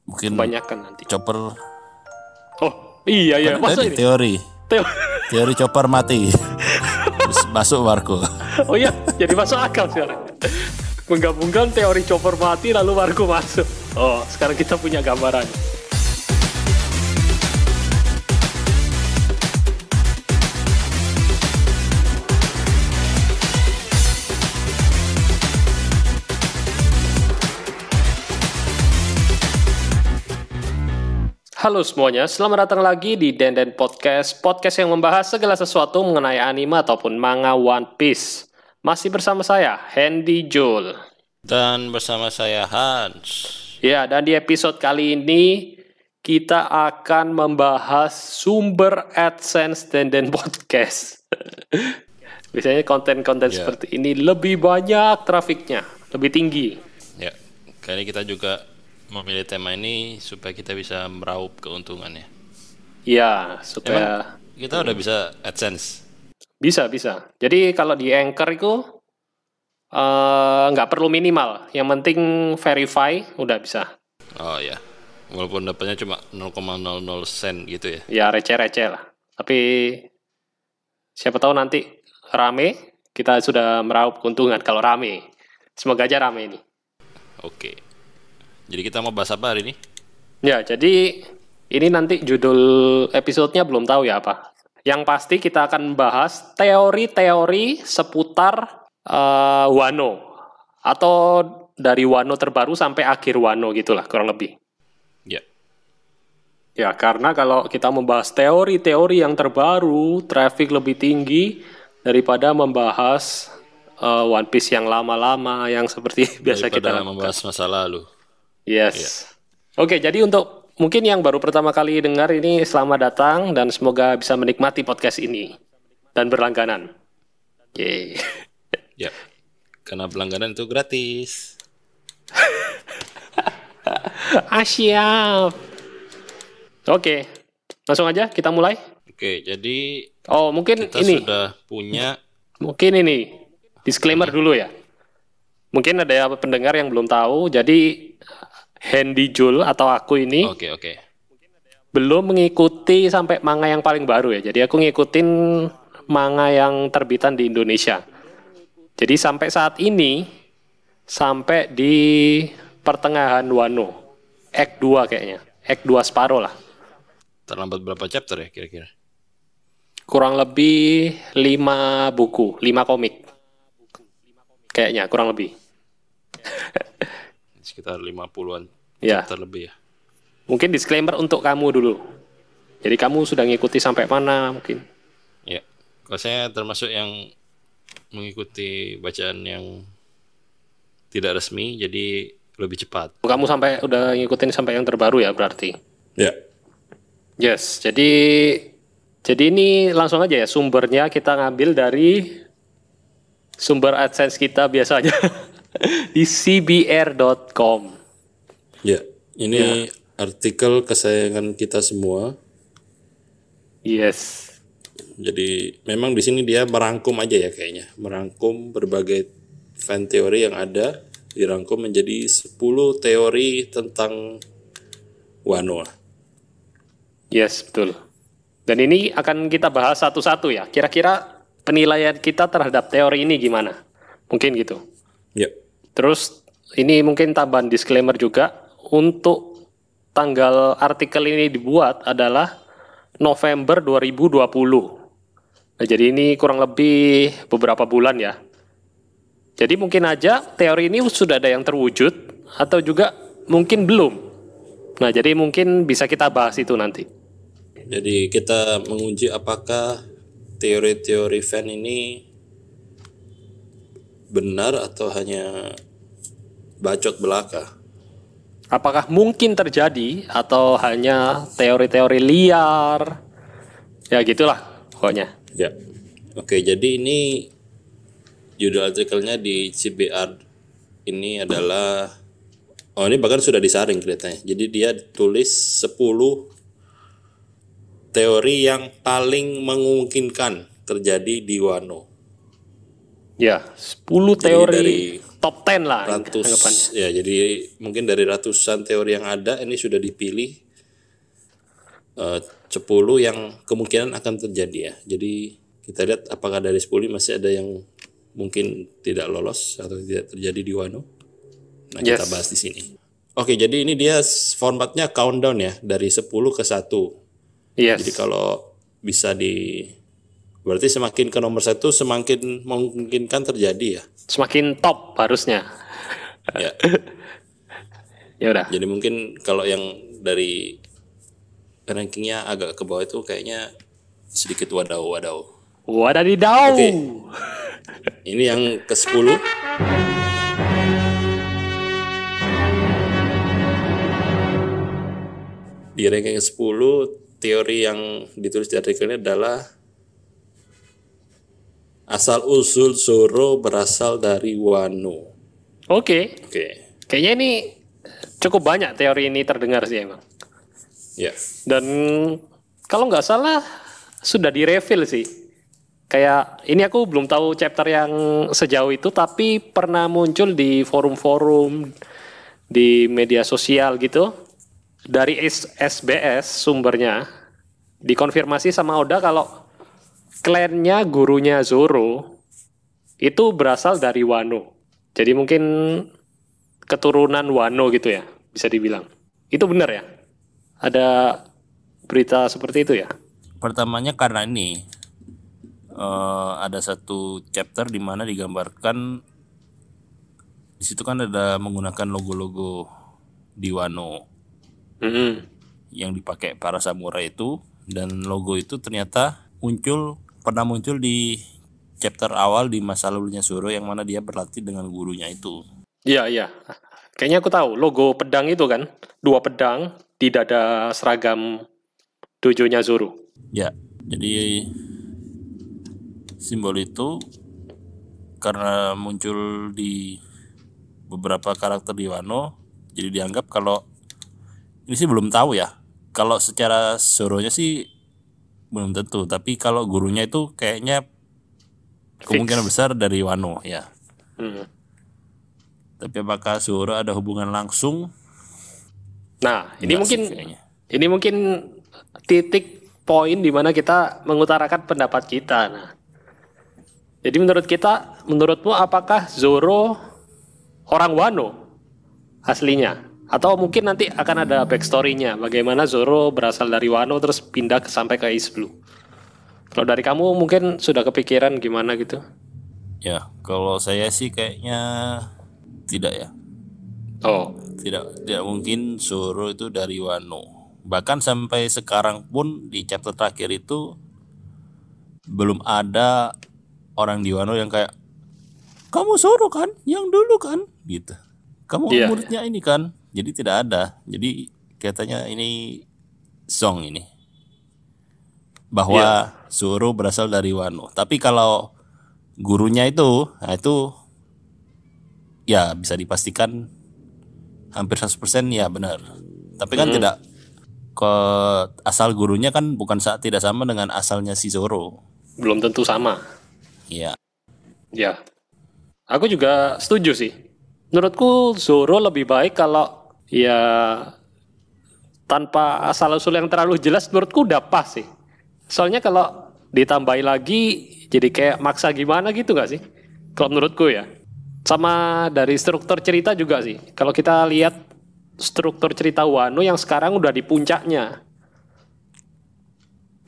Mungkin kebanyakan nanti. chopper. Oh iya masa ini Teori chopper mati. Terus masuk Marco. Oh iya, jadi masuk akal sekarang. Menggabungkan teori chopper mati lalu Marco masuk. Oh, sekarang kita punya gambaran. Halo semuanya, selamat datang lagi di Denden Podcast yang membahas segala sesuatu mengenai anime ataupun manga One Piece. Masih bersama saya, Hendy Jul. Dan bersama saya Hans. Ya, dan di episode kali ini kita akan membahas sumber AdSense Denden Podcast. Biasanya konten-konten seperti ini lebih banyak trafiknya, lebih tinggi. Ya, kali ini kita juga memilih tema ini supaya kita bisa meraup keuntungannya. Iya, supaya emang kita udah bisa AdSense. Bisa. Jadi kalau di Anchor itu nggak perlu minimal, yang penting verify udah bisa. Oh ya, walaupun dapatnya cuma 0,00 sen gitu ya. Ya receh-receh lah. Tapi siapa tahu nanti rame, kita sudah meraup keuntungan kalau rame. Semoga aja rame ini. Oke. Jadi kita mau bahas apa hari ini? Ya, jadi ini nanti judul episodenya belum tahu ya apa. Yang pasti kita akan bahas teori-teori seputar Wano. Atau dari Wano terbaru sampai akhir Wano gitulah kurang lebih. Ya. Ya, karena kalau kita membahas teori-teori yang terbaru, traffic lebih tinggi daripada membahas One Piece yang lama-lama yang seperti biasa kita lakukan. Membahas masa lalu. Yes. Oke, jadi untuk mungkin yang baru pertama kali dengar ini, selamat datang dan semoga bisa menikmati podcast ini dan berlangganan. Yeay. Ya, karena berlangganan itu gratis. Siap. Oke, langsung aja kita mulai. Oke, jadi mungkin kita ini sudah punya. Mungkin ini disclaimer dulu ya. Mungkin ada pendengar yang belum tahu, jadi Hendy Jul atau aku ini Oke. belum mengikuti sampai manga yang paling baru ya. Jadi aku ngikutin manga yang terbitan di Indonesia. Jadi sampai saat ini, sampai di pertengahan Wano. Act 2 kayaknya. Act 2 separuh lah. Terlambat berapa chapter ya kira-kira? Kurang lebih 5 buku, 5 komik. Kayaknya kurang lebih. Sekitar 50-an Ya. chapter lebih ya. Mungkin disclaimer untuk kamu dulu. Jadi kamu sudah ngikuti sampai mana mungkin? Ya. Kalau saya termasuk yang mengikuti bacaan yang tidak resmi, jadi lebih cepat. Kamu sampai udah ngikutin sampai yang terbaru ya berarti? Ya. Yes, jadi ini langsung aja ya, sumbernya kita ngambil dari sumber AdSense kita biasanya di cbr.com. Ya, ini artikel kesayangan kita semua. Yes. Jadi memang di sini dia merangkum aja ya kayaknya, merangkum berbagai fan teori yang ada, dirangkum menjadi 10 teori tentang Wano. Yes, betul. Dan ini akan kita bahas satu-satu ya. Kira-kira penilaian kita terhadap teori ini gimana? Mungkin gitu. Ya. Terus ini mungkin tambahan disclaimer juga. Untuk tanggal artikel ini dibuat adalah November 2020. Nah, jadi ini kurang lebih beberapa bulan ya. Jadi mungkin aja teori ini sudah ada yang terwujud atau juga mungkin belum. Nah, jadi mungkin bisa kita bahas itu nanti. Jadi kita menguji apakah teori-teori fan ini benar atau hanya bacot belaka. Apakah mungkin terjadi atau hanya teori-teori liar? Ya gitulah pokoknya. Ya. Oke, jadi ini judul artikelnya di CBR ini adalah ini bahkan sudah disaring kelihatannya. Jadi dia tulis 10 teori yang paling memungkinkan terjadi di Wano. Ya, 10 teori. Jadi top 10 lah anggapannya. Ya, jadi mungkin dari ratusan teori yang ada ini sudah dipilih 10 yang kemungkinan akan terjadi ya. Jadi kita lihat apakah dari 10 masih ada yang mungkin tidak lolos atau tidak terjadi di Wano. Nah, kita bahas di sini. Oke, jadi ini dia formatnya countdown ya, dari 10 ke 1. Jadi kalau bisa berarti semakin ke nomor 1 semakin memungkinkan terjadi ya. Semakin top harusnya. Ya. Ya udah. Jadi mungkin kalau yang dari rankingnya agak ke bawah itu kayaknya sedikit wadaw. Wadadidau. Oke. Ini yang ke-10. Di ranking ke-10, teori yang ditulis di artikelnya adalah asal-usul Zoro berasal dari Wano. Oke. Kayaknya ini cukup banyak teori ini terdengar sih emang. Ya. Dan kalau nggak salah sudah di-reveal sih. Kayak ini aku belum tahu chapter yang sejauh itu, tapi pernah muncul di forum-forum, di media sosial gitu. Dari SBS sumbernya, dikonfirmasi sama Oda kalau klannya gurunya Zoro itu berasal dari Wano. Jadi mungkin keturunan Wano gitu ya, bisa dibilang. Itu benar ya? Ada berita seperti itu ya? Pertamanya karena ini ada satu chapter di mana digambarkan di situ kan ada menggunakan logo-logo di Wano yang dipakai para samurai itu, dan logo itu ternyata pernah muncul di chapter awal di masa lalunya Zoro yang mana dia berlatih dengan gurunya itu. Iya. Kayaknya aku tahu logo pedang itu kan, 2 pedang di dada seragam dojonya Zoro. Ya, jadi simbol itu karena muncul di beberapa karakter di Wano, jadi dianggap kalau ini sih belum tahu ya. Kalau secara Zoro-nya sih belum tentu, tapi kalau gurunya itu kayaknya kemungkinan besar dari Wano ya. Tapi apakah Zoro ada hubungan langsung? Nah, ini mungkin titik poin di mana kita mengutarakan pendapat kita. Nah, jadi menurutmu apakah Zoro orang Wano aslinya? Atau mungkin nanti akan ada backstory-nya, bagaimana Zoro berasal dari Wano terus pindah sampai ke East Blue. Kalau dari kamu mungkin sudah kepikiran gimana gitu? Ya, kalau saya sih kayaknya tidak ya. Tidak mungkin Zoro itu dari Wano. Bahkan sampai sekarang pun di chapter terakhir itu belum ada orang di Wano yang kayak, kamu Zoro kan, yang dulu kan, gitu. Kamu muridnya ini kan. Jadi tidak ada. Jadi katanya ini song ini bahwa Zoro berasal dari Wano. Tapi kalau gurunya itu, nah itu ya bisa dipastikan hampir 100% ya benar. Tapi kan tidak ke asal gurunya kan tidak sama dengan asalnya si Zoro. Belum tentu sama. Iya. Ya. Aku juga setuju sih. Menurutku Zoro lebih baik kalau ya tanpa asal-usul yang terlalu jelas, menurutku udah pas sih. Soalnya kalau ditambahin lagi jadi kayak maksa gimana gitu gak sih? Kalau menurutku ya. Sama dari struktur cerita juga sih. Kalau kita lihat struktur cerita Wano yang sekarang udah di puncaknya.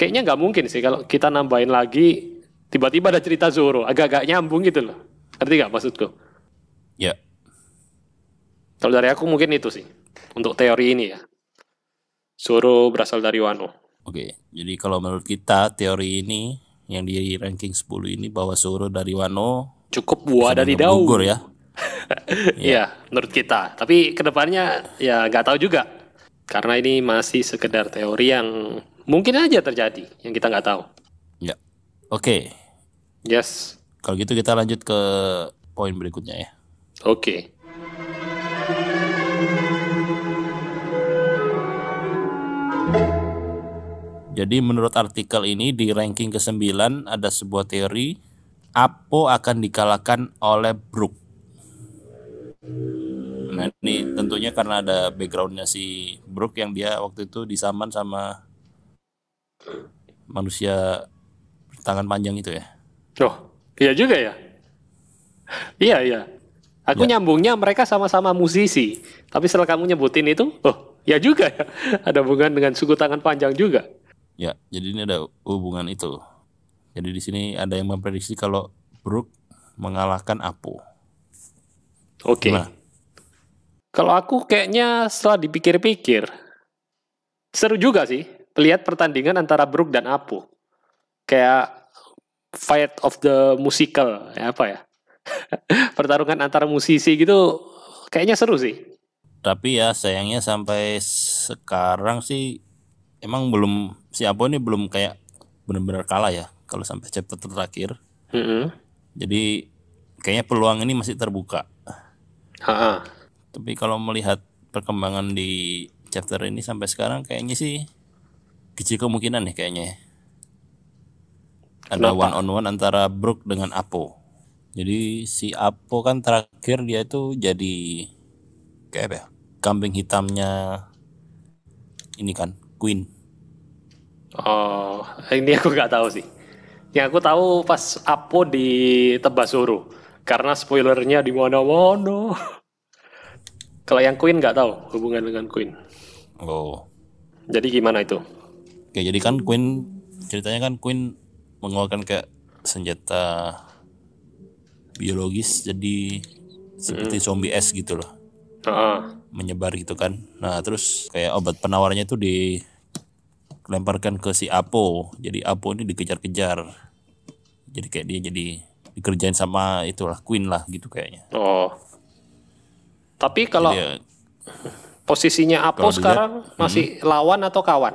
Kayaknya nggak mungkin sih kalau kita nambahin lagi tiba-tiba ada cerita Zoro. Agak-agak nyambung gitu loh. Ngerti gak maksudku? Ya. Kalau dari aku mungkin itu sih. Untuk teori ini ya. Zoro berasal dari Wano. Oke, jadi kalau menurut kita teori ini yang di ranking 10 ini bahwa Zoro dari Wano cukup wadadidau. Gugur ya. Iya, menurut kita. Tapi kedepannya ya nggak tahu juga. Karena ini masih sekedar teori yang mungkin aja terjadi, yang kita nggak tahu. Ya, oke. Yes. Kalau gitu kita lanjut ke poin berikutnya ya. Oke. Jadi menurut artikel ini di ranking ke-9 ada sebuah teori Apo akan dikalahkan oleh Brook. Nah ini tentunya karena ada backgroundnya si Brook yang dia waktu itu disaman sama manusia tangan panjang itu ya. Oh, iya juga ya. Iya, iya. Aku Ya, nyambungnya mereka sama-sama musisi. Tapi setelah kamu nyebutin itu, oh, ya juga ya. Ada hubungan dengan suku tangan panjang juga. ya. Jadi ini ada hubungan itu. Jadi di sini ada yang memprediksi kalau Brook mengalahkan Apo. Oke. Gimana? Kalau aku kayaknya setelah dipikir-pikir, seru juga sih. Lihat pertandingan antara Brook dan Apo. Kayak fight of the musical, ya apa ya? Pertarungan antara musisi gitu, kayaknya seru sih. Tapi ya sayangnya sampai sekarang sih emang belum si Apo ini belum kayak benar-benar kalah ya kalau sampai chapter terakhir. Mm-mm. Jadi kayaknya peluang ini masih terbuka. Ha-ha. Tapi kalau melihat perkembangan di chapter ini sampai sekarang kayaknya sih kecil kemungkinan nih kayaknya ya. Ada one Kenapa? on one antara Brook dengan Apo. Jadi si Apo kan terakhir dia itu jadi kayak apa ya? Kambing hitamnya ini kan Queen. Oh, ini aku nggak tahu sih. Yang aku tahu pas Apo ditebas suruh. Karena spoilernya di mana-mana. Kalau yang Queen nggak tahu hubungan dengan Queen. Oh. Jadi gimana itu? Oke, jadi kan Queen ceritanya kan Queen mengeluarkan kayak senjata biologis jadi seperti zombie es gitu loh, Ah, menyebar gitu kan. Nah, terus kayak obat penawarnya itu dilemparkan ke si Apo. Jadi Apo ini dikejar-kejar. Jadi kayak dia jadi dikerjain sama itulah Queen lah gitu kayaknya. oh. Tapi kalau Jadi ya, posisinya Apo kalau dilihat, sekarang masih lawan atau kawan?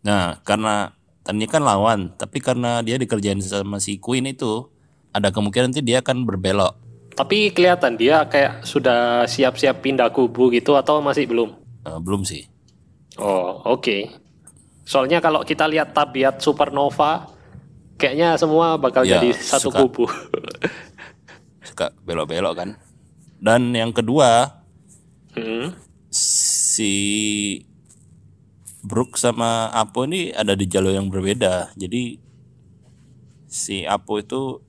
nah karena tadinya kan lawan, tapi karena dia dikerjain sama si Queen itu, ada kemungkinan nanti dia akan berbelok. Tapi kelihatan dia kayak sudah siap-siap pindah kubu gitu atau masih belum? Belum sih. Oh, oke. Soalnya kalau kita lihat tabiat supernova, kayaknya semua bakal Ya, jadi satu suka kubu. suka belok-belok kan. Dan yang kedua, Hmm. si Brook sama Apo ini ada di jalur yang berbeda. Jadi si Apo itu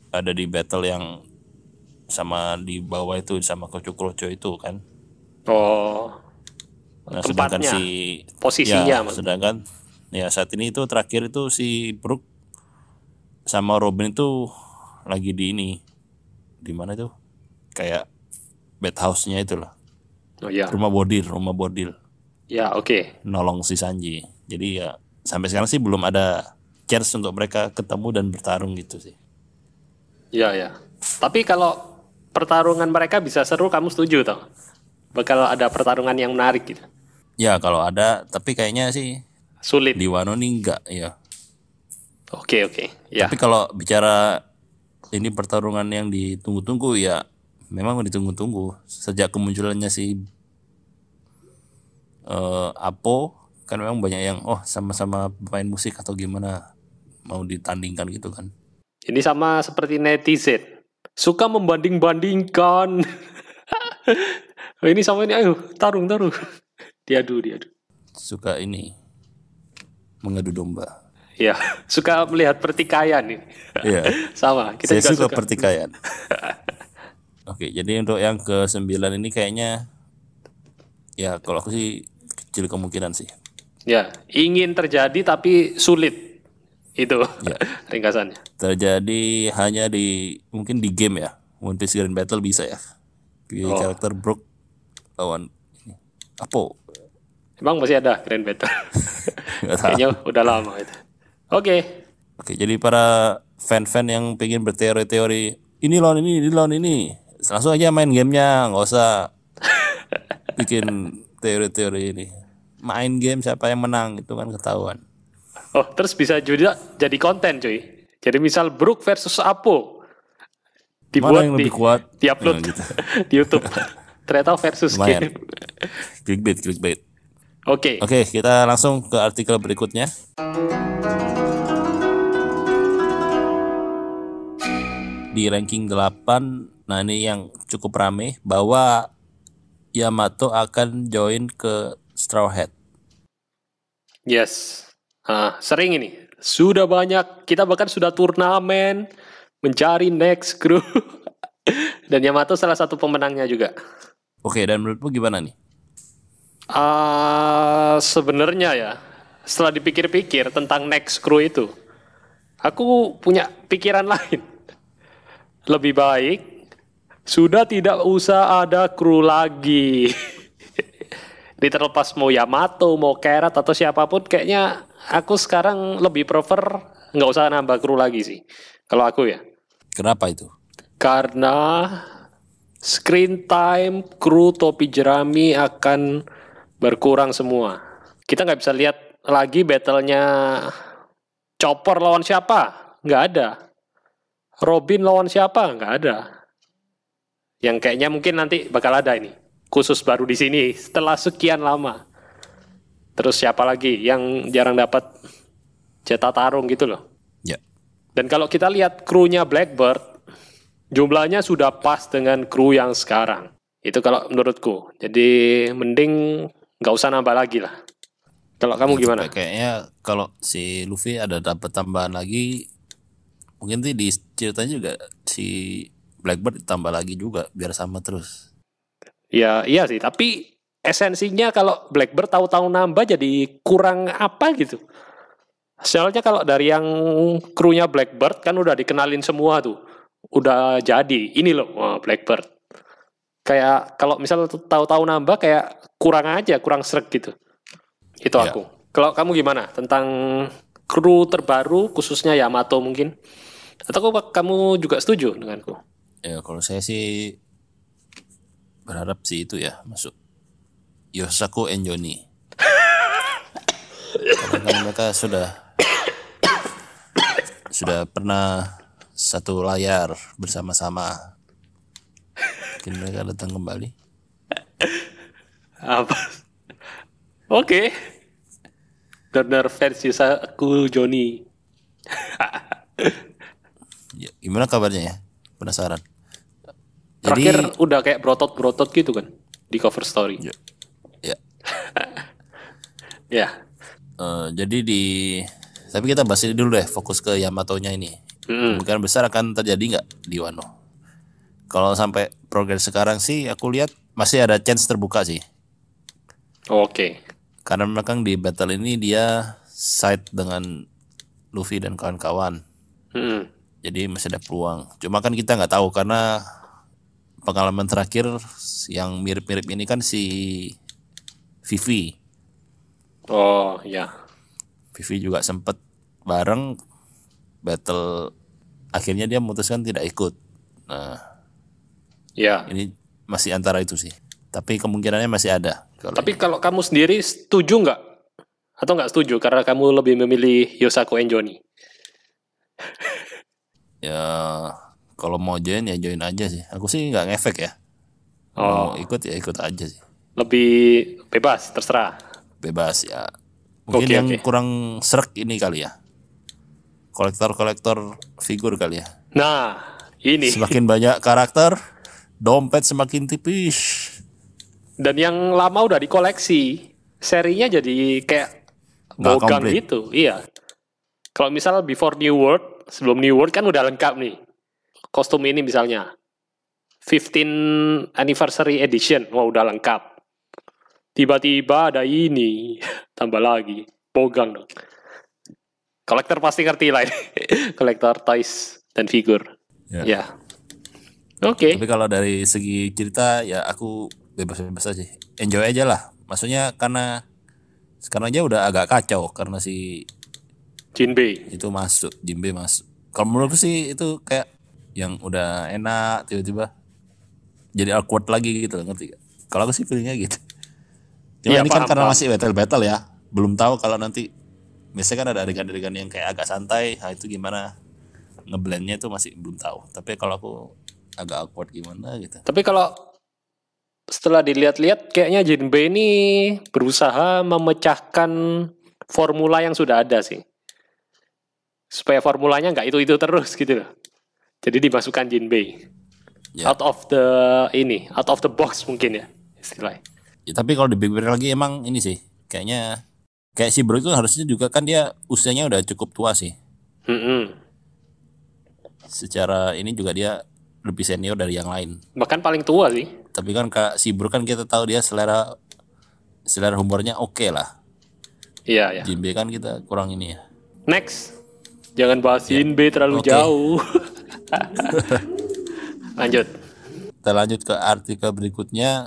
ada di battle yang sama di bawah itu sama Kroco-Kroco itu kan. Oh, Nah, sedangkan tempatnya, si posisinya. ya sedangkan ya saat ini itu terakhir itu si Brook sama Robin itu lagi di ini, di mana tuh? Kayak bed house-nya itu lah. Oh ya, Rumah bordil ya oke. nolong si Sanji. Jadi ya sampai sekarang sih belum ada chance untuk mereka ketemu dan bertarung gitu sih. Ya ya. Tapi kalau pertarungan mereka bisa seru, kamu setuju toh? Bakal ada pertarungan yang menarik gitu. Ya kalau ada, tapi kayaknya sih Sulit. di Wano nih enggak ya. Oke oke. Ya. Tapi kalau bicara ini pertarungan yang ditunggu-tunggu ya memang ditunggu-tunggu sejak kemunculannya si Apo kan memang banyak yang sama-sama pemain musik atau gimana mau ditandingkan gitu kan. Ini sama seperti netizen. Suka membanding-bandingkan. Ini sama ini, ayo tarung. Diadu. Suka ini mengadu domba. Ya, suka melihat pertikaian ini. Iya. Sama, kita Saya juga suka suka. pertikaian. Oke, jadi untuk yang ke-9 ini kayaknya ya kalau aku sih kecil kemungkinan sih. Ya, ingin terjadi tapi sulit. Itu Ya. ringkasannya. Terjadi hanya mungkin di game ya. One Piece Grand Battle bisa ya. Di Oh. karakter Brook lawan ini. Apo. Emang masih ada Grand Battle? Nggak tahu. Kayaknya udah lama itu. Oke. Oke, jadi para fan-fan yang pengen berteori-teori ini lawan ini, langsung aja main gamenya, nggak usah bikin teori-teori ini. Main game siapa yang menang itu kan ketahuan. Oh, terus bisa juga jadi konten, cuy. Jadi misal Brook versus Apo. Mana yang lebih kuat? Diupload Nah, gitu. di YouTube. Ternyata versus Lumayan. game. Clickbait. Oke. Oke, kita langsung ke artikel berikutnya. Di ranking 8 Nah ini yang cukup rame bahwa Yamato akan join ke Straw Hat. Yes. Sering ini. Sudah banyak, kita bahkan sudah turnamen mencari next crew. Dan Yamato salah satu pemenangnya juga. Oke, dan menurutmu gimana nih? Sebenarnya ya, setelah dipikir-pikir tentang next crew itu, aku punya pikiran lain. Lebih baik sudah tidak usah ada kru lagi. Di terlepas mau Yamato, mau Carrot atau siapapun, kayaknya aku sekarang lebih prefer nggak usah nambah kru lagi sih. Kalau aku ya. Kenapa itu? Karena screen time kru topi jerami akan berkurang semua. Kita nggak bisa lihat lagi battle-nya Chopper lawan siapa? Nggak ada. Robin lawan siapa? Nggak ada. Yang kayaknya mungkin nanti bakal ada ini. Khusus baru di sini setelah sekian lama. Terus siapa lagi yang jarang dapat jatah tarung gitu loh. Ya. Dan kalau kita lihat krunya Blackbird, jumlahnya sudah pas dengan kru yang sekarang. Itu kalau menurutku. Jadi mending nggak usah nambah lagi lah. Kalau kamu gimana? Kayaknya kalau si Luffy ada dapat tambahan lagi, mungkin sih di ceritanya juga si Blackbird ditambah lagi juga biar sama terus. Ya iya sih, tapi esensinya kalau Blackbird tahu-tahu nambah jadi kurang apa gitu. Soalnya kalau dari yang krunya Blackbird kan udah dikenalin semua tuh. Udah jadi, ini loh Blackbird. Kayak kalau misal tahu-tahu nambah kayak kurang aja, kurang sreg gitu. Itu Ya. aku. Kalau kamu gimana tentang kru terbaru khususnya Yamato mungkin? Atau kamu juga setuju denganku? Ya kalau saya sih berharap sih itu ya masuk Yosaku and Johnny. Karena kan mereka sudah pernah satu layar bersama-sama. Mungkin mereka datang kembali. Apa? Oke. Benar versi aku Joni. Ya, gimana kabarnya ya? Penasaran. Terakhir udah kayak brotot-brotot gitu kan di cover story. Ya. Ya. Jadi tapi kita bahas ini dulu deh, fokus ke Yamato-nya ini. Kemungkinan besar akan terjadi nggak di Wano? Kalau sampai progres sekarang sih, aku lihat masih ada chance terbuka sih. Oke. Karena memang di battle ini dia side dengan Luffy dan kawan-kawan. Jadi masih ada peluang. Cuma kan kita nggak tahu karena pengalaman terakhir yang mirip-mirip ini kan si Vivi. Oh ya. Vivi juga sempat bareng battle, akhirnya dia memutuskan tidak ikut. Nah, Ya. ini masih antara itu sih. Tapi kemungkinannya masih ada. Tapi kalau kamu sendiri setuju nggak? Atau nggak setuju karena kamu lebih memilih Yosaku and Johnny? Ya kalau mau join ya join aja sih. Aku sih nggak ngefek ya. Mau ikut ya ikut aja sih. Lebih bebas, terserah. Bebas ya. Mungkin yang kurang srek ini kali ya. Kolektor figur kali ya. Nah, ini. Semakin banyak karakter, dompet semakin tipis. Dan yang lama udah dikoleksi. Serinya jadi kayak Nggak bogang komplit. gitu. Iya. Kalau misal Before New World, sebelum New World kan udah lengkap nih. Kostum ini misalnya 15 Anniversary Edition, wah udah lengkap. Tiba-tiba ada ini, tambah lagi, bogang dong. Kolektor pasti ngerti lah ini. Kolektor toys dan figur. Ya. Oke. Tapi kalau dari segi cerita ya aku bebas-bebas aja. Enjoy aja lah. Maksudnya karena sekarang aja udah agak kacau karena si Jinbei. itu masuk, Jinbei masuk. Kalau menurutku sih itu kayak yang udah enak tiba-tiba jadi awkward lagi gitu, ngerti gak? Kalau aku sih feelingnya gitu. Cuma Iya, ini kan paham, karena paham. masih battle ya, belum tahu kalau nanti biasanya kan ada adegan-adegan yang kayak agak santai, nah itu gimana ngeblendnya itu masih belum tahu. Tapi kalau aku agak awkward gimana gitu. Tapi kalau setelah dilihat-lihat kayaknya Jinbei ini berusaha memecahkan formula yang sudah ada sih. Supaya formulanya nggak itu-itu terus gitu loh. Jadi dimasukkan Jinbei. Ya. out of the box mungkin ya istilahnya. Ya, tapi kalau dipikir lagi emang ini sih kayaknya kayak si Bro itu harusnya juga kan dia usianya udah cukup tua sih. Secara ini juga dia lebih senior dari yang lain. Bahkan paling tua sih. Tapi kan Kak si Bro kan kita tahu dia selera humornya oke lah. Iya ya. Jinbe kan kita kurang ini ya. Next, jangan bahas Jinbe terlalu Oke. jauh. Lanjut. Kita lanjut ke artikel berikutnya.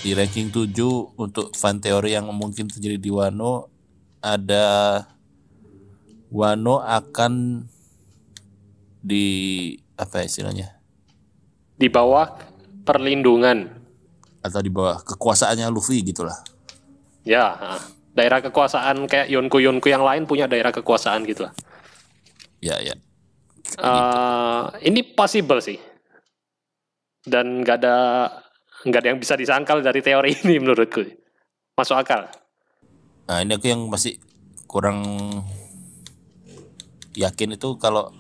Di ranking 7 untuk fan teori yang mungkin terjadi di Wano, ada Wano akan di apa istilahnya? Di bawah perlindungan. Atau di bawah kekuasaannya Luffy gitulah. Ya, daerah kekuasaan kayak Yonko yang lain punya daerah kekuasaan gitu lah. Ya, ya. Ini possible sih. Dan nggak ada yang bisa disangkal dari teori ini menurutku. Masuk akal. Nah, ini aku yang masih kurang yakin itu kalau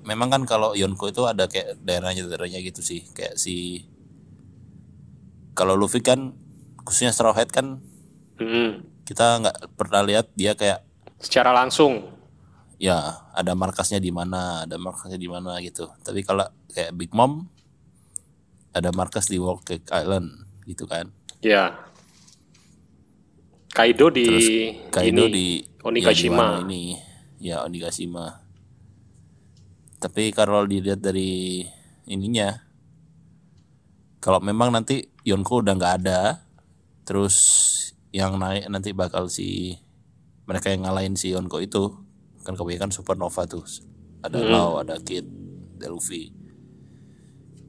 memang kan kalau Yonko itu ada kayak daerahnya gitu sih. Kayak si kalau Luffy kan khususnya Straw Hat kan kita nggak pernah lihat dia kayak Secara langsung. ya ada markasnya di mana gitu. Tapi kalau kayak Big Mom ada markas di Whole Cake Island gitu kan. Ya. Kaido di Terus Kaido ini, di Onigashima. Wano ini ya Onigashima. Tapi kalau dilihat dari ininya, kalau memang nanti Yonko udah nggak ada, terus yang naik nanti bakal si mereka yang ngalahin si Yonko itu kan kebanyakan Supernova tuh, ada Lau, ada Kid, ada Luffy.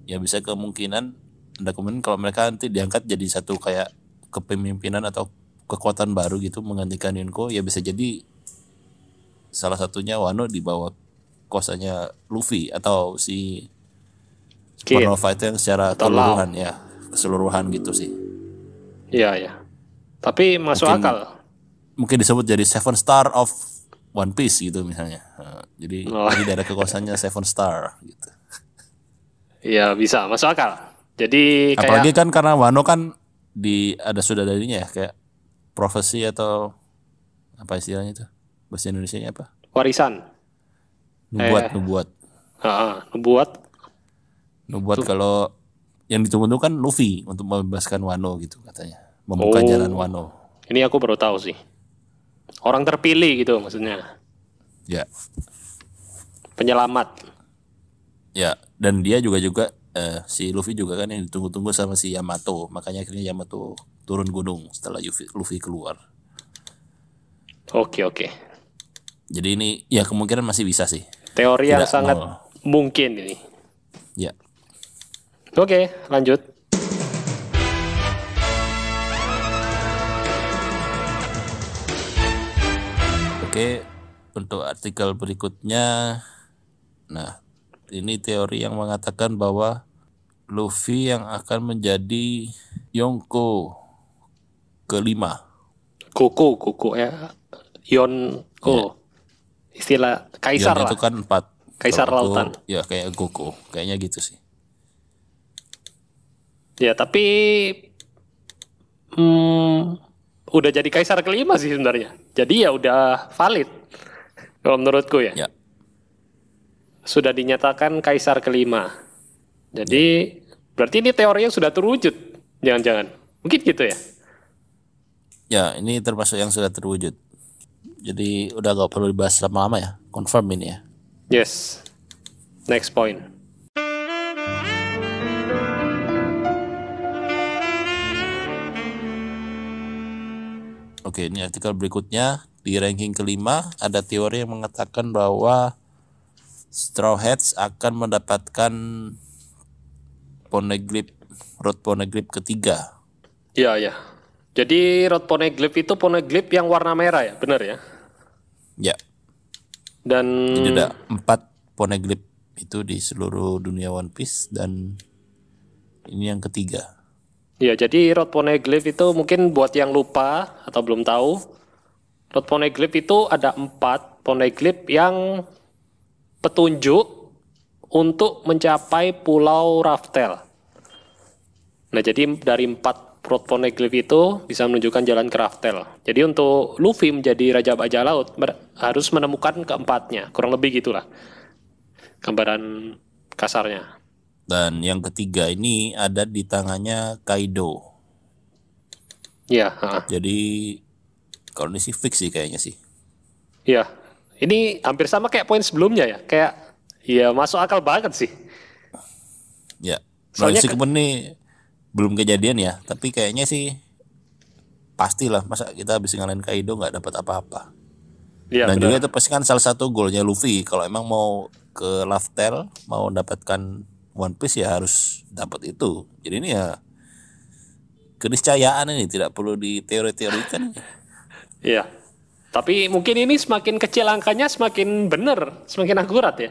Ya bisa kemungkinan kalau mereka nanti diangkat jadi satu kayak kepemimpinan atau kekuatan baru gitu menggantikan Yonko, ya bisa jadi salah satunya Wano di bawah kuasanya Luffy atau si Kid. Supernova itu yang secara Atau keseluruhan ya keseluruhan gitu sih. Iya, ya. Tapi masuk Mungkin- akal. Mungkin disebut jadi Seven Star of One Piece gitu misalnya. Jadi Oh. jadi daerah kekuasaannya Seven Star gitu. Iya, bisa. Masuk akal. Jadi kayak Apalagi kan karena Wano kan sudah darinya ya kayak profesi atau apa istilahnya itu bahasa Indonesianya apa? warisan. Nubuat. Nubuat. Kalau yang ditunggu-tunggu kan Luffy untuk membebaskan Wano gitu katanya. Membuka jalan Wano. Ini aku baru tahu sih. Orang terpilih gitu maksudnya. Ya. Penyelamat. Ya, dan dia juga si Luffy juga kan yang ditunggu-tunggu sama si Yamato. Makanya akhirnya Yamato turun gunung setelah Luffy keluar. Oke. Jadi ini ya kemungkinan masih bisa sih. Teori yang Tidak sangat nol. mungkin ini. Ya. Oke, lanjut. Oke, untuk artikel berikutnya, nah ini teori yang mengatakan bahwa Luffy yang akan menjadi Yonko kelima. Koko ya. Yonko. Istilah kaisar Yon lah. itu kan 4. Kaisar Kalau Goku, lautan. ya kayak Goku, kayaknya gitu sih. Ya, tapi udah jadi kaisar kelima sih sebenarnya. Jadi ya udah valid. Kalau menurutku ya. Ya, Sudah dinyatakan kaisar kelima. Jadi berarti ini teori yang sudah terwujud. Jangan-jangan. Mungkin gitu ya. ya ini termasuk yang sudah terwujud. Jadi udah gak perlu dibahas lama-lama ya, confirm ini ya. Yes. Next point. Oke, ini artikel berikutnya di ranking kelima ada teori yang mengatakan bahwa Straw Hats akan mendapatkan Road Poneglyph ketiga. Iya. Jadi Road Poneglyph itu poneglyph yang warna merah ya, benar ya? Ya, Dan jadi ada 4 Poneglyph itu di seluruh dunia One Piece dan ini yang ketiga. ya, jadi Road Poneglyph itu mungkin buat yang lupa atau belum tahu, Road Poneglyph itu ada 4 poneglyph yang petunjuk untuk mencapai Pulau Raftel. Nah, jadi dari 4 Proto Poneglyph itu bisa menunjukkan jalan ke Raftel. Jadi untuk Luffy menjadi Raja Bajak Laut harus menemukan keempatnya. Kurang lebih gitulah gambaran kasarnya. Dan yang ketiga ini ada di tangannya Kaido. Iya. Jadi kalau ini sih fix sih kayaknya sih. Iya. Ini hampir sama kayak poin sebelumnya ya. Kayak ya masuk akal banget sih. Ya. Soalnya Meskipun ini belum kejadian ya, tapi kayaknya sih pastilah, masa kita habis ngalahin Kaido nggak dapat apa-apa. Iya, Dan benar. juga itu pasti kan salah satu goalnya Luffy kalau emang mau ke Raftel, mau dapatkan One Piece ya harus dapat itu. Jadi ini ya keniscayaan, ini tidak perlu diteori-teorikan. Iya. Tapi mungkin ini semakin kecil angkanya semakin benar, semakin akurat ya.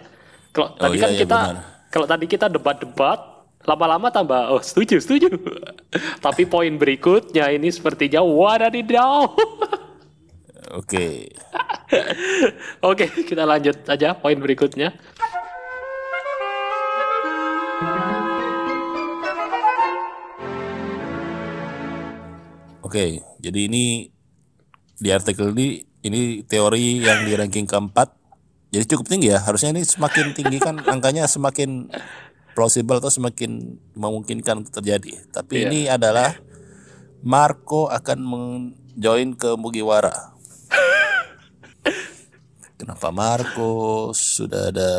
Kalau tadi iya, kan iya, kita benar. kalau tadi kita debat-debat, lama-lama tambah setuju. Tapi poin berikutnya ini sepertinya wadadidaw. Oke. Oke, kita lanjut aja poin berikutnya. Oke, jadi ini di artikel ini teori yang di ranking keempat. Jadi cukup tinggi ya. Harusnya ini semakin tinggi kan angkanya semakin plausible atau semakin memungkinkan untuk terjadi. Tapi Iya. ini adalah Marco akan menjoin ke Mugiwara. Kenapa Marco? Sudah ada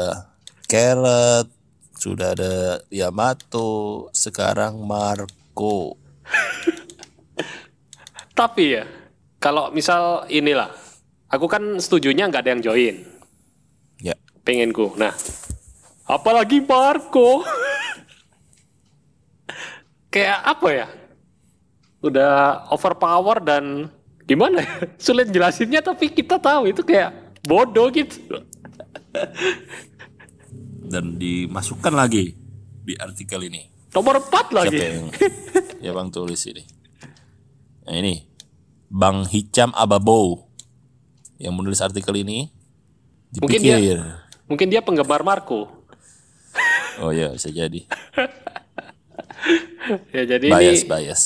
Carrot, sudah ada Yamato, sekarang Marco. Tapi ya, kalau misal inilah, aku kan setujunya nggak ada yang join. Ya, Pengenku. Nah, apalagi Marco. Kayak apa ya? Udah overpower dan gimana ya? Sulit jelasinnya tapi kita tahu itu kayak bodoh gitu. dan dimasukkan lagi di artikel ini. Nomor 4 lagi. Siapa yang ya Bang tulis ini? Nah ini Bang Hicam Ababo yang menulis artikel ini. Dipikir, Mungkin dia penggemar Marco. oh ya bisa jadi Ya jadi bias ini bias.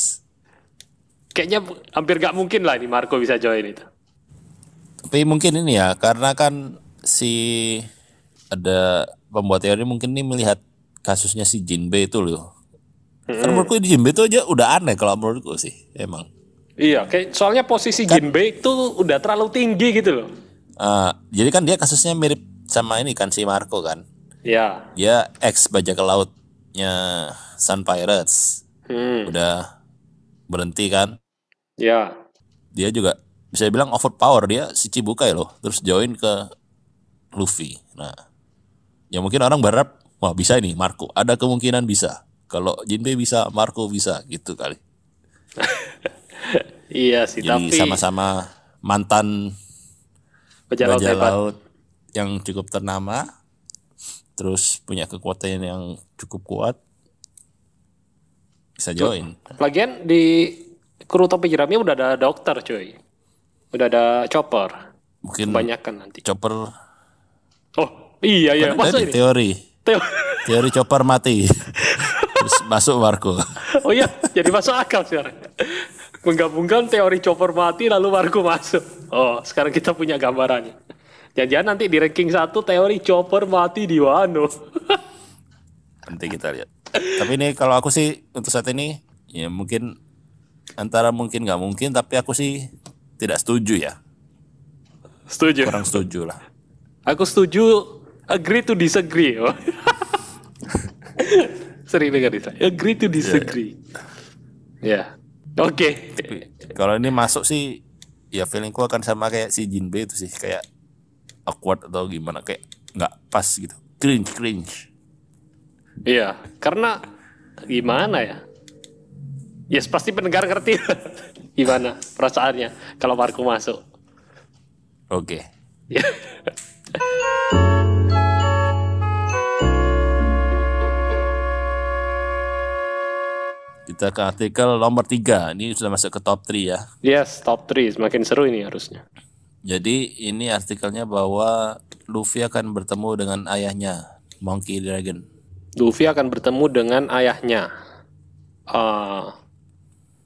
kayaknya hampir nggak mungkin lah ini Marco bisa join itu. Tapi mungkin ini ya karena kan si ada pembuat teori mungkin ini melihat kasusnya si Jinbe itu loh. Karena menurutku di Jinbe itu aja udah aneh kalau menurutku sih emang. Iya, kayak soalnya posisi Jinbe itu udah terlalu tinggi gitu loh. Jadi kan dia kasusnya mirip sama ini kan si Marco kan. Ya. Dia ex bajak lautnya Sun Pirates. Udah berhenti kan. Ya. Dia juga bisa bilang overpower, dia si Chibukai loh. Terus join ke Luffy. Nah, ya mungkin orang berharap wah bisa ini Marco. Ada kemungkinan bisa. Kalau Jinbe bisa, Marco bisa gitu kali. Iya sih, Jadi tapi sama-sama mantan bajak laut bajak hebat. laut yang cukup ternama, terus punya kekuatan yang cukup kuat, bisa join. Lagian di kru topi jerami udah ada dokter cuy. Udah ada chopper. Mungkin Kebanyakan nanti. chopper. Oh iya iya. Kan Masa tadi ini? teori chopper mati. Terus masuk Marco. Oh iya, jadi masuk akal sekarang. Menggabungkan teori chopper mati lalu Marco masuk. Oh, sekarang kita punya gambarannya. Jangan-jangan nanti di ranking 1 teori chopper mati di Wano. Nanti kita lihat. Tapi ini kalau aku sih untuk saat ini ya mungkin antara mungkin nggak mungkin, tapi aku sih tidak setuju ya. Setuju. Kurang setuju lah. Aku setuju, agree to disagree. Oh. Sering dengar itu. Agree to disagree. Ya. Oke. Kalau ini masuk sih ya feelingku akan sama kayak si Jinbe itu sih, kayak awkward atau gimana, kayak nggak pas gitu, cringe. Iya, karena gimana ya? Yes, pasti pendengar ngerti gimana perasaannya kalau Marco masuk. Oke. Ya. Kita ke artikel nomor 3. Ini sudah masuk ke top 3 ya. Yes, top 3 semakin seru ini harusnya. Jadi ini artikelnya bahwa Luffy akan bertemu dengan ayahnya, Monkey Dragon. Luffy akan bertemu dengan ayahnya. Eh,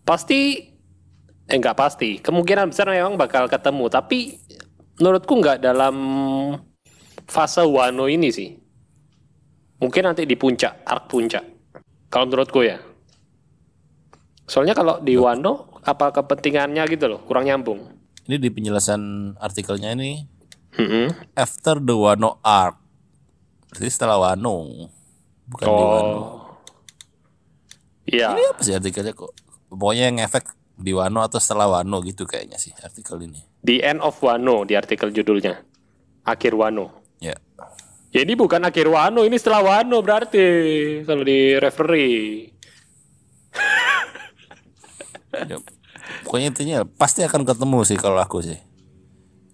pasti, nggak pasti. Kemungkinan besar memang bakal ketemu. Tapi menurutku nggak dalam fase Wano ini sih. Mungkin nanti di puncak, arc puncak. Kalau menurutku ya. Soalnya kalau di Wano, apa kepentingannya gitu loh, kurang nyambung. Ini di penjelasan artikelnya ini, Mm-mm. after the Wano arc. Berarti setelah Wano, bukan di Wano. Oh, iya. Ini apa sih artikelnya kok? Pokoknya yang efek di Wano atau setelah Wano gitu kayaknya sih artikel ini. The End of Wano di artikel judulnya. Akhir Wano. Ya. Ya ini bukan akhir Wano, ini setelah Wano berarti. Kalau di referee. Ya. Pokoknya intinya pasti akan ketemu sih kalau aku sih.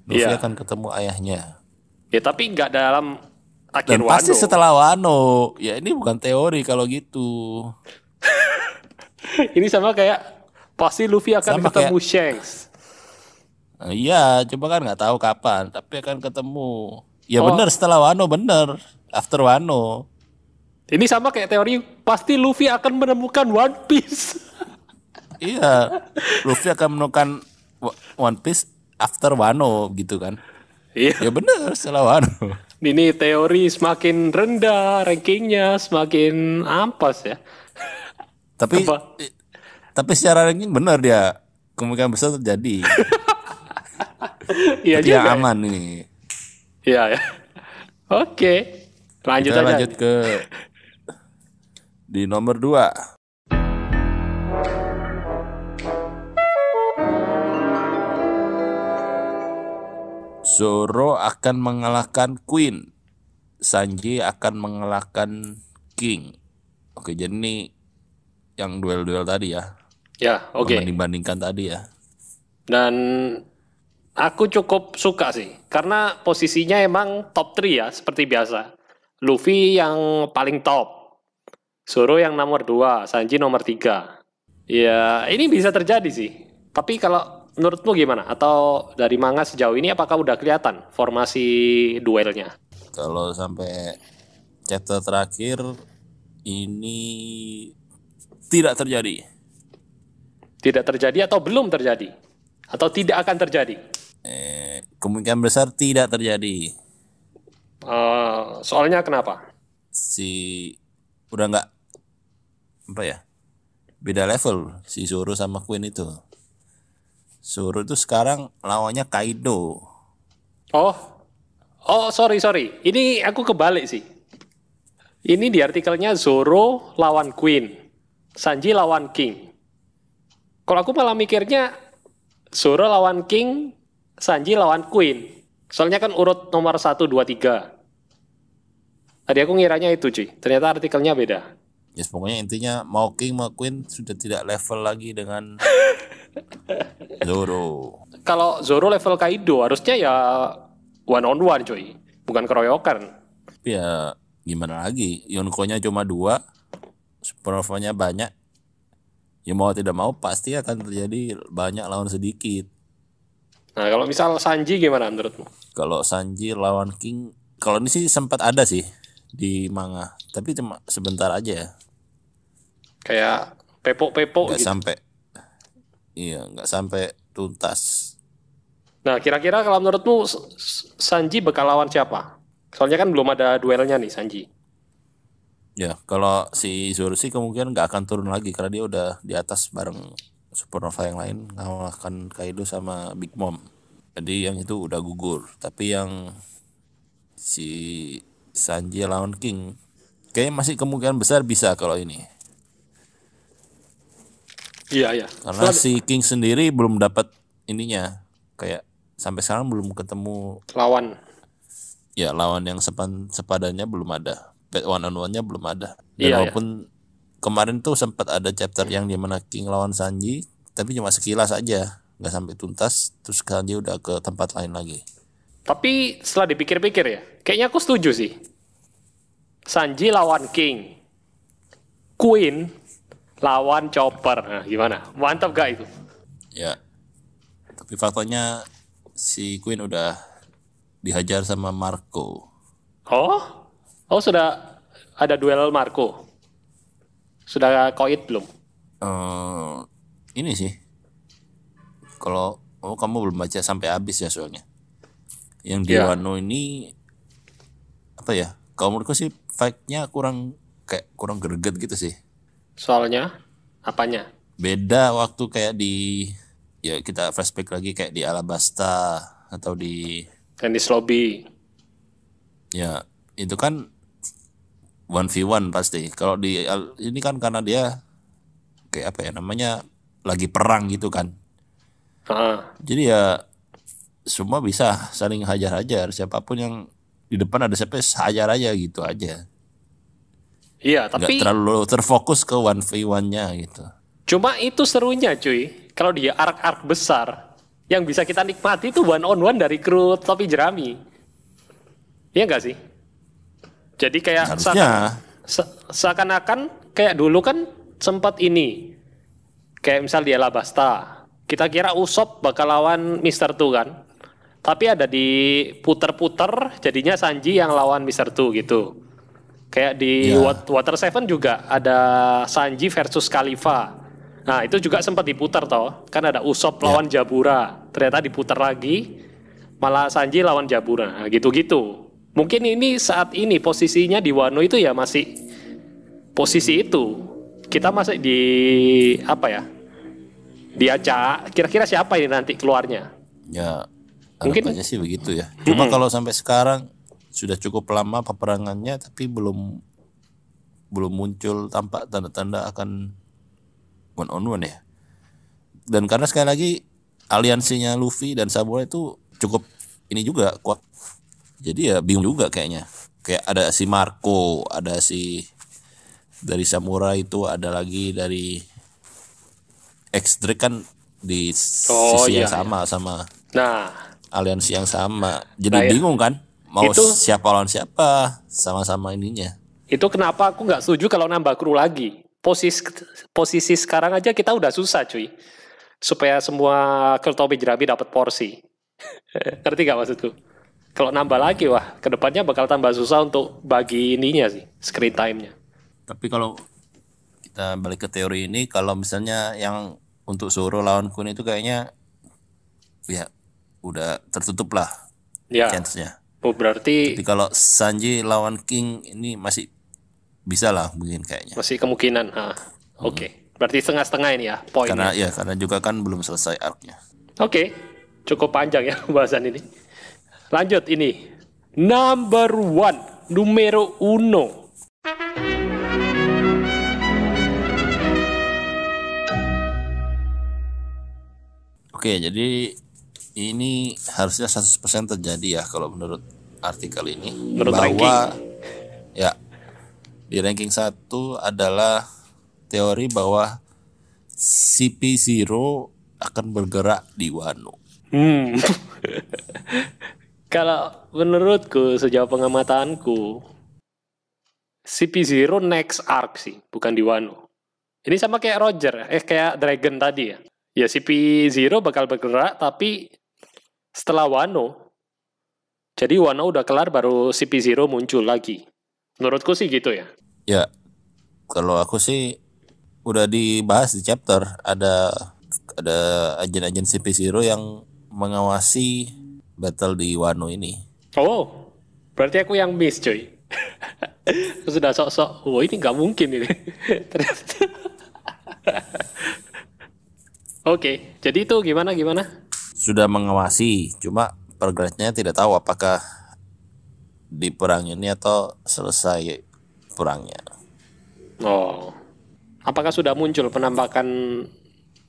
Luffy Iya. akan ketemu ayahnya. Ya tapi nggak dalam akhir Dan pasti Wano. setelah Wano. Ya ini bukan teori kalau gitu. Ini sama kayak pasti Luffy akan Sama ketemu Shanks. Nah, iya, coba kan nggak tahu kapan, tapi akan ketemu. Ya Oh. benar setelah Wano benar. After Wano. Ini sama kayak teori pasti Luffy akan menemukan One Piece. Iya, Luffy akan menemukan One Piece after Wano gitu kan. Iya. Ya benar setelah Wano. Ini teori semakin rendah rankingnya, semakin ampas ya. Tapi Apa? tapi secara ranking benar dia. Kemungkinan besar terjadi. Iya Tapi yang juga. aman nih. Iya ya. Oke. Lanjut Kita aja. lanjut ke di nomor 2. Zoro akan mengalahkan Queen. Sanji akan mengalahkan King. Oke, jadi ini yang duel-duel tadi ya. Ya, oke. Membanding-bandingkan tadi ya. Dan aku cukup suka sih, karena posisinya emang top 3 ya, seperti biasa. Luffy yang paling top, Zoro yang nomor 2, Sanji nomor 3. Ya, ini bisa terjadi sih. Tapi kalau menurutmu gimana? Atau dari manga sejauh ini apakah udah kelihatan formasi duelnya? Kalau sampai chapter terakhir ini tidak terjadi. Tidak terjadi atau belum terjadi? Atau tidak akan terjadi? Kemungkinan besar tidak terjadi. Soalnya kenapa? Si udah nggak apa ya, beda level si Zoro sama Queen itu. Zoro itu sekarang lawannya Kaido. Oh, sorry. Ini aku kebalik sih. Ini di artikelnya Zoro lawan Queen, Sanji lawan King. Kalau aku malah mikirnya Zoro lawan King, Sanji lawan Queen. Soalnya kan urut nomor 1, 2, 3. Tadi aku ngiranya itu cuy. Ternyata artikelnya beda. Yes, pokoknya intinya mau King mau Queen sudah tidak level lagi dengan Zoro. Kalau Zoro level Kaido harusnya ya one on one cuy. Bukan keroyokan. Tapi ya gimana lagi, Yonko-nya cuma 2, Supernovanya banyak. Ya mau tidak mau pasti akan terjadi banyak lawan sedikit. Nah kalau misal Sanji gimana menurutmu? Kalau Sanji lawan King, kalau ini sih sempat ada sih di manga, tapi cuma sebentar aja ya. Kayak pepok-pepok Nggak gitu. sampai, iya nggak sampai tuntas. Nah, kira-kira kalau menurutmu Sanji bakal lawan siapa? Soalnya kan belum ada duelnya nih Sanji. Ya kalau si Zoro sih kemungkinan nggak akan turun lagi karena dia udah di atas bareng Supernova yang lain, ngalahkan Kaido sama Big Mom. Jadi yang itu udah gugur. Tapi yang si Sanji lawan King kayaknya masih kemungkinan besar bisa kalau ini. Iya. Karena si King sendiri belum dapat ininya, kayak sampai sekarang belum ketemu Lawan. ya lawan yang sepadannya belum ada, one on one-nya belum ada. Dan Iya, walaupun kemarin tuh sempat ada chapter yang dimana King lawan Sanji, tapi cuma sekilas aja, nggak sampai tuntas. Terus Sanji udah ke tempat lain lagi. Tapi setelah dipikir-pikir ya, kayaknya aku setuju sih. Sanji lawan King. Queen lawan Chopper. Nah, gimana? Mantap gak itu? Ya, tapi faktanya si Queen udah dihajar sama Marco. Oh sudah ada duel Marco. Sudah koit belum? Ini sih, kalau kamu belum baca sampai habis ya soalnya. Yang di Ya. Wano ini apa ya? Kalau menurutku sih fight-nya kurang greget gitu sih. Soalnya apanya? Beda waktu kayak ya kita flashback lagi kayak di Alabasta atau di Tennis lobby. ya itu kan 1v1 pasti. Kalau ini kan karena dia kayak apa ya namanya lagi perang gitu kan. Ah, Jadi ya semua bisa saling hajar-hajar, siapapun yang di depan ada siapa hajar aja gitu aja. iya, Nggak tapi terlalu terfokus ke 1v1-nya gitu. cuma itu serunya cuy. Kalau dia arc-arc besar, yang bisa kita nikmati itu one on one dari kru topi jerami. Iya nggak sih? Jadi kayak Harusnya seakan-akan kayak dulu kan sempat ini. Kayak misal di Alabasta. Kita kira Usopp bakal lawan Mister Tu kan. Tapi ada di puter-puter jadinya Sanji yang lawan Mister Tu gitu. Kayak di Ya. Water Seven juga ada Sanji versus Khalifa. Nah itu juga sempat diputar toh. Kan ada Usopp lawan Jabura. Ternyata diputar lagi. Malah Sanji lawan Jabura. Nah, gitu-gitu. Mungkin ini saat ini posisinya di Wano itu ya masih posisi itu. Kita masih di apa ya? Di acak. Kira-kira siapa ini nanti keluarnya? ya Mungkin- harapannya sih begitu ya. Cuma kalau sampai sekarang sudah cukup lama peperangannya tapi belum muncul tampak tanda-tanda akan one on one ya. Dan karena sekali lagi aliansinya Luffy dan Samurai itu cukup ini juga kuat. Jadi ya bingung juga kayaknya. Kayak ada si Marco, ada si dari Samurai itu, ada lagi dari X-Drake kan di Oh, sisi yang iya, sama Nah, aliansi yang sama. Jadi Nah, ya. bingung kan mau Itu- siapa lawan siapa, sama-sama ininya. itu kenapa aku nggak setuju kalau nambah kru lagi. Posisi sekarang aja kita udah susah cuy. Supaya semua kru topi jerami dapat porsi. Ngerti gak maksudku? Kalau nambah lagi, wah, kedepannya bakal tambah susah untuk bagi ininya sih, screen time-nya. Tapi kalau kita balik ke teori ini, kalau misalnya yang untuk Zoro lawan Queen itu kayaknya ya udah tertutup lah Ya, chance-nya. oh, berarti Tapi kalau Sanji lawan King ini masih bisa lah mungkin kayaknya. masih kemungkinan. Oke. Berarti setengah-setengah ini ya, poinnya. Karena juga kan belum selesai arc-nya. Oke, cukup panjang ya pembahasan ini. Lanjut ini. Number 1, numero uno. Oke, jadi ini harusnya 100% terjadi ya kalau menurut artikel ini. Menurut bahwa ya di ranking 1 adalah teori bahwa CP0 akan bergerak di Wano. Kalau menurutku sejauh pengamatanku CP0 next arc sih, bukan di Wano. Ini sama kayak Roger, kayak Dragon tadi ya. Ya CP0 bakal bergerak tapi setelah Wano. Jadi Wano udah kelar baru CP0 muncul lagi. Menurutku sih gitu ya. Ya, kalau aku sih udah dibahas di chapter ada agen-agen CP0 yang mengawasi battle di Wano ini. Oh, berarti aku yang miss cuy. Aku sudah sok-sok, ini nggak mungkin ini. Ternyata. Oke, jadi itu gimana? Sudah mengawasi, cuma progresnya tidak tahu apakah di perang ini atau selesai perangnya. Oh, apakah sudah muncul penampakan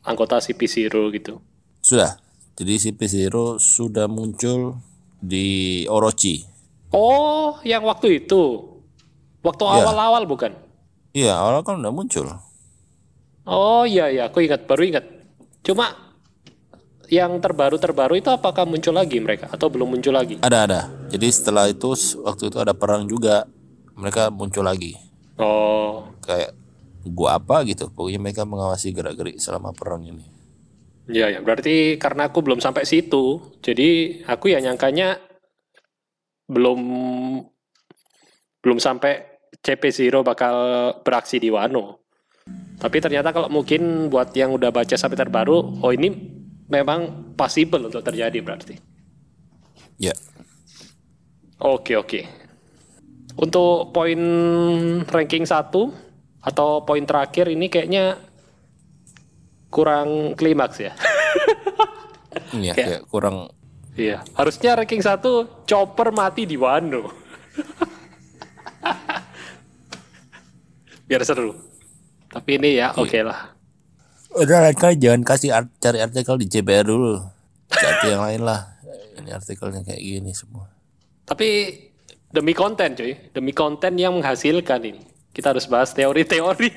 anggota CP0 gitu? Sudah. Jadi CP0 sudah muncul di Orochi. Oh, yang waktu itu. Waktu Ya. awal-awal bukan? Iya, awal kan udah muncul. Oh iya, aku baru ingat. Cuma yang terbaru itu apakah muncul lagi mereka atau belum muncul lagi? Ada. Jadi setelah itu waktu itu ada perang juga, mereka muncul lagi. Oh, Kayak gua apa gitu. Pokoknya mereka mengawasi gerak-gerik selama perang ini. Ya, berarti karena aku belum sampai situ, jadi aku ya nyangkanya belum belum sampai CP0 bakal beraksi di Wano. Tapi ternyata kalau mungkin buat yang udah baca sampai terbaru, oh ini memang possible untuk terjadi berarti. Ya. Oke. Untuk poin ranking 1 atau poin terakhir ini kayaknya kurang klimaks ya. Iya, kayak kurang. Iya, harusnya ranking 1 Chopper mati di Wano. Biar seru. Tapi ini ya oke lah. Udah kali jangan kasih cari artikel di CBR dulu. Cari yang lain lah. Ini artikelnya kayak gini semua. Tapi demi konten cuy, demi konten yang menghasilkan ini. Kita harus bahas teori-teori.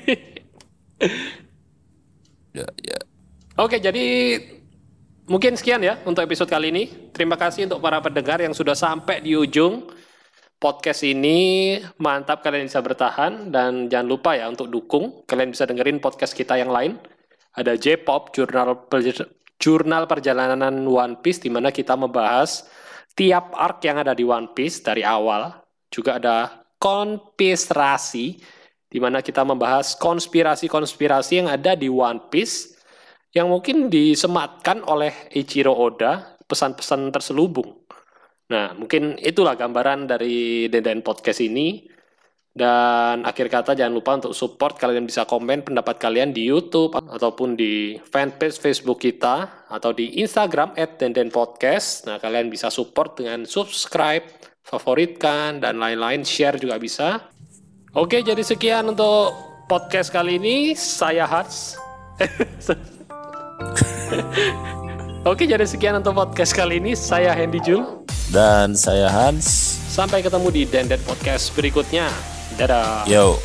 Ya. Oke, jadi mungkin sekian ya untuk episode kali ini. Terima kasih untuk para pendengar yang sudah sampai di ujung podcast ini. Mantap kalian bisa bertahan. Dan jangan lupa ya untuk dukung. Kalian bisa dengerin podcast kita yang lain. Ada J-Pop, jurnal perjalanan One Piece, di mana kita membahas tiap arc yang ada di One Piece dari awal. Juga ada konspirasi, di mana kita membahas konspirasi-konspirasi yang ada di One Piece yang mungkin disematkan oleh Eiichiro Oda, pesan-pesan terselubung. Nah, mungkin itulah gambaran dari Denden Podcast ini. Dan akhir kata jangan lupa untuk support, kalian bisa komen pendapat kalian di YouTube ataupun di fanpage Facebook kita atau di Instagram @dendenpodcast. Nah, kalian bisa support dengan subscribe, favoritkan, dan lain-lain, share juga bisa. Oke, jadi sekian untuk podcast kali ini. Saya Hans. Oke, jadi sekian untuk podcast kali ini. Saya Hendy Jul. Dan saya Hans. Sampai ketemu di Denden Podcast berikutnya. Dadah. Yo.